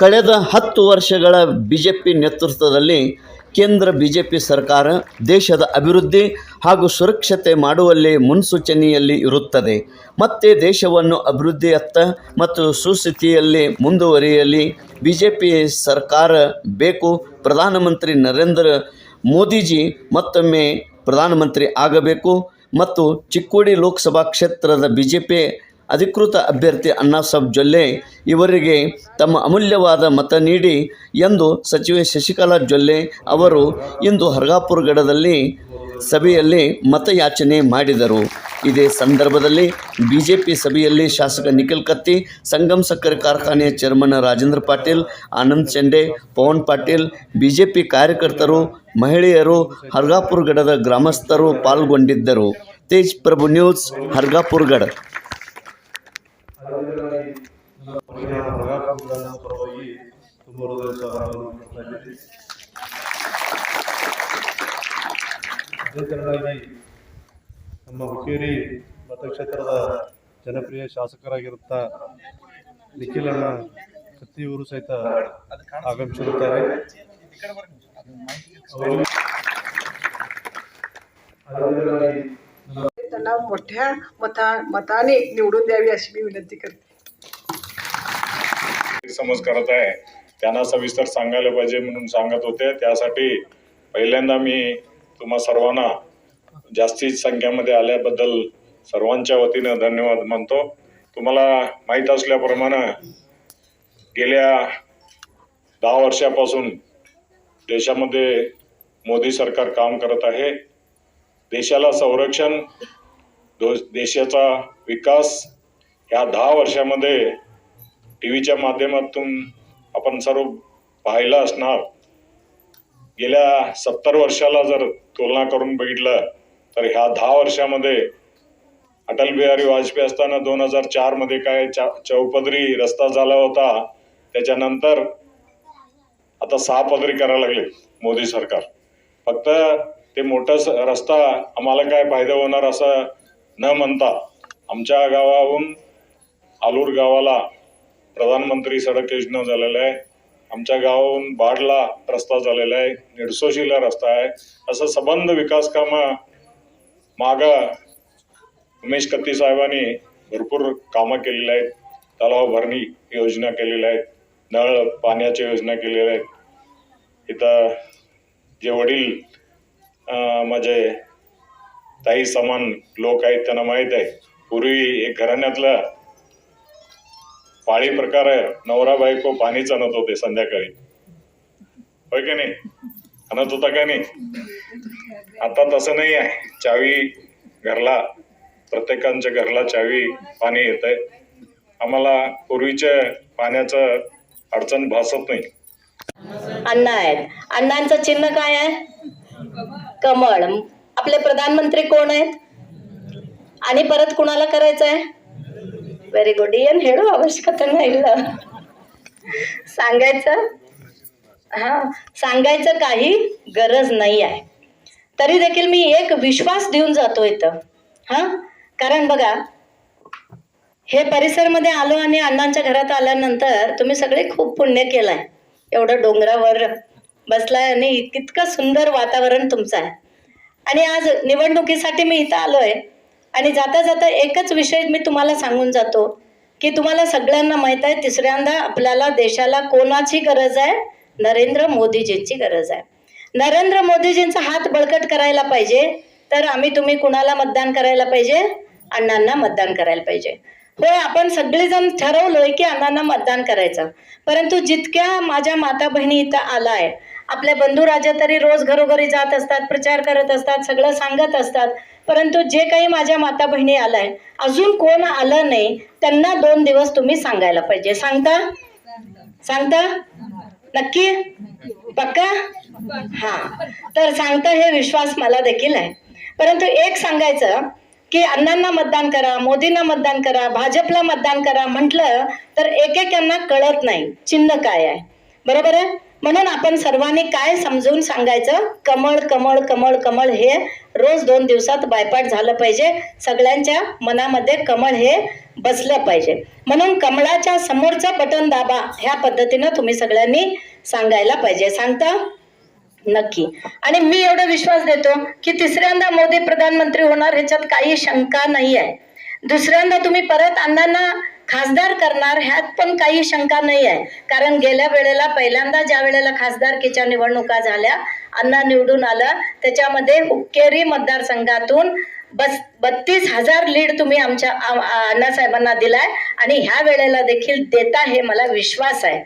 ಕಳೆದ 10 ವರ್ಷಗಳ ಬಿಜೆಪಿ ನೇತೃತ್ವದಲ್ಲಿ ಕೇಂದ್ರ ಬಿಜೆಪಿ ಸರ್ಕಾರ ದೇಶದ ಅಭಿವೃದ್ಧಿ ಹಾಗೂ ಸುರಕ್ಷತೆ ಮಾಡುವಲ್ಲಿ ಮುನ್ಸೂಚನೆಯಲ್ಲಿ ಇರುತ್ತದೆ. ಮತ್ತೆ ದೇಶವನ್ನು ಅಭಿವೃದ್ಧಿಯತ್ತ ಮತ್ತು ಸುಸ್ಥಿತಿಯಲ್ಲಿ ಮುಂದುವರಿಯಲಿ ಬಿಜೆಪಿ ಸರ್ಕಾರ ಬೇಕು. ಪ್ರಧಾನಮಂತ್ರಿ ನರೇಂದ್ರ ಮೋದಿಜಿ ಮತ್ತೊಮ್ಮೆ ಪ್ರಧಾನಮಂತ್ರಿ ಆಗಬೇಕು ಮತ್ತು ಚಿಕ್ಕೋಡಿ ಲೋಕಸಭಾ ಕ್ಷೇತ್ರದ ಬಿಜೆಪಿ ಅಧಿಕೃತ ಅಭ್ಯರ್ಥಿ ಅಣ್ಣಾಸಾಹೇಬ್ ಜೊಲ್ಲೆ ಇವರಿಗೆ ತಮ್ಮ ಅಮೂಲ್ಯವಾದ ಮತ ನೀಡಿ ಎಂದು ಸಚಿವೆ ಶಶಿಕಲಾ ಜೊಲ್ಲೆ ಅವರು ಇಂದು ಹರ್ಗಾಪುರಗಡದಲ್ಲಿ ಸಭೆಯಲ್ಲಿ ಮತಯಾಚನೆ ಮಾಡಿದರು. ಇದೇ ಸಂದರ್ಭದಲ್ಲಿ ಬಿಜೆಪಿ ಸಭೆಯಲ್ಲಿ ಶಾಸಕ ನಿಖಿಲ್ ಕತ್ತಿ, ಸಂಗಮ್ ಸಕ್ಕರೆ ಕಾರ್ಖಾನೆಯ ಚೇರ್ಮನ್ ರಾಜೇಂದ್ರ ಪಾಟೀಲ್, ಆನಂದ್ ಚೆಂಡೆ, ಪವನ್ ಪಾಟೀಲ್, ಬಿಜೆಪಿ ಕಾರ್ಯಕರ್ತರು, ಮಹಿಳೆಯರು, ಹರ್ಗಾಪುರಗಡದ ಗ್ರಾಮಸ್ಥರು ಪಾಲ್ಗೊಂಡಿದ್ದರು. ತೇಜ್ ಪ್ರಭು ನ್ಯೂಸ್, ಹರ್ಗಾಪುರಗಡ. ಪರವಾಗಿ ತುಂಬ ಅದೇ ತೆರನಾಗಿ ನಮ್ಮ ಹುಕ್ಕೇರಿ ಮತಕ್ಷೇತ್ರದ ಜನಪ್ರಿಯ ಶಾಸಕರಾಗಿರುತ್ತ ನಿಖಿಲಣ್ಣ ಕತ್ತಿಯವರು ಸಹಿತ ಆಗಮಿಸಿರುತ್ತಾರೆ. त्यांना मोठ्या मताने निवडून द्यावी अशी मी विनंती करते. समज करत आहे त्यांना सविस्तर सांगायला पाहिजे म्हणून सांगत होते. त्यासाठी पहिल्यांदा मी तुम्हा सर्वांना जास्तीत संख्येमध्ये आल्याबद्दल सर्वांच्या वतीने धन्यवाद मानतो. तुम्हाला माहीत असल्याप्रमाणे गेल्या 10 वर्षापासून देशामध्ये मोदी सरकार काम करत आहे. देशाला संरक्षण, देशाचा विकास या 10 वर्षामध्ये टीव्हीच्या माध्यमातून आपण सर्व पाहिलं असणार. गेल्या 70 वर्षाला जर तुलना करून बघितलं तर ह्या 10 वर्षामध्ये अटल बिहारी वाजपेयी असताना 2004 मध्ये काय चौपदरी रस्ता झाला होता, त्याच्यानंतर आता 6 पदरी करायला लागले मोदी सरकार. फक्त ते मोठा रस्ता आम्हाला काय फायदा होणार असं न म्हणता आमच्या गावाहून आलूर गावाला प्रधानमंत्री सडक योजना झालेला आहे. आमच्या गावाहून बाडला रस्ता झालेला आहे, निडसोशीला रस्ता आहे. असं संबंध विकास कामं मागं उमेश कत्ती साहेबांनी भरपूर कामं केलेली आहेत. तलाव भरणी योजना केलेल्या आहेत, नळ पाण्याची योजना केलेल्या आहेत. इथं जे वडील माझे ताई समान लोक आहेत त्यांना माहीत आहे, पूर्वी एक घराण्यातला पाळी प्रकार आहे, नवरा बायको पाणीच आणत होते संध्याकाळी, होय की नाही? आणत होता का नाही? आता तसं नाही आहे. चावी घरला, प्रत्येकांच्या घरला चावी पाणी येत आहे. आम्हाला पूर्वीच्या पाण्याचं अडचण भासत नाही. अण्णा आहेत. अण्णांचं चिन्ह काय आहे? कमळ. आपले प्रधानमंत्री कोण आहेत आणि परत कुणाला करायचं आहे? Very good. ಏನು ಹೇಳೋ ಅವಶ್ಯಕತೆನೇ ಇಲ್ಲ. सांगायचं काही गरज नाही आहे. तरी देखील मी एक विश्वास देऊन जातो इथं. कारण बघा, हे परिसरमध्ये आलो आणि अण्णांच्या घरात आल्यानंतर तुम्ही सगळे खूप पुण्य केलंय. एवढं डोंगरावर बसलाय आणि इतकं सुंदर वातावरण तुमचं आहे. आणि आज निवडणुकीसाठी मी इथं आलोय आणि जाता जाता एकच विषय मी तुम्हाला सांगून जातो की तुम्हाला सगळ्यांना माहित आहे, तिसऱ्यांदा आपल्याला देशाला कोणाची गरज आहे? नरेंद्र मोदीजींची गरज आहे. नरेंद्र मोदीजींचा हात बळकट करायला पाहिजे तर आम्ही तुम्ही कुणाला मतदान करायला पाहिजे? अण्णांना मतदान करायला पाहिजे. होय, आपण सगळेजण ठरवलोय की अण्णांना मतदान करायचं. परंतु जितक्या माझ्या माता बहिणी इथं आलाय, आपल्या बंधू राजा तरी रोज घरोघरी जात असतात, प्रचार करत असतात, सगळं सांगत असतात. परंतु जे काही माझ्या माता बहिणी आलाय, अजून कोण आलं नाही, त्यांना 2 दिवस तुम्ही सांगायला पाहिजे. सांगता नक्की? पक्का? तर सांगता हे विश्वास मला देखील आहे. परंतु एक सांगायचं की अण्णांना मतदान करा, मोदींना मतदान करा, भाजपला मतदान करा म्हटलं तर एकेकांना कळत नाही चिन्ह काय आहे. बरोबर आहे? म्हणून आपण सर्वांनी काय समजून सांगायचं, कमळ कमळ कमळ कमळ हे रोज 2 दिवसात बायपाठ झालं पाहिजे. सगळ्यांच्या मनामध्ये कमळ हे बसलं पाहिजे. म्हणून कमळाच्या समोरचं बटन दाबा ह्या पद्धतीनं तुम्ही सगळ्यांनी सांगायला पाहिजे. सांगता नक्की. आणि मी एवढा विश्वास देतो की तिसऱ्यांदा मोदी प्रधानमंत्री होणार ह्याच्यात काही शंका नाही आहे. दुसऱ्यांदा तुम्ही परत अण्णांना खासदार करणार ह्यात पण काही शंका नाही आहे. कारण गेल्या वेळेला पहिल्यांदा ज्या वेळेला खासदारकीच्या निवडणुका झाल्या, अण्णा निवडून आलं, त्याच्यामध्ये हुक्केरी मतदारसंघातून 32,000 लीड तुम्ही आमच्या अण्णासाहेबांना दिलाय आणि ह्या वेळेला देखील देता हे मला विश्वास आहे.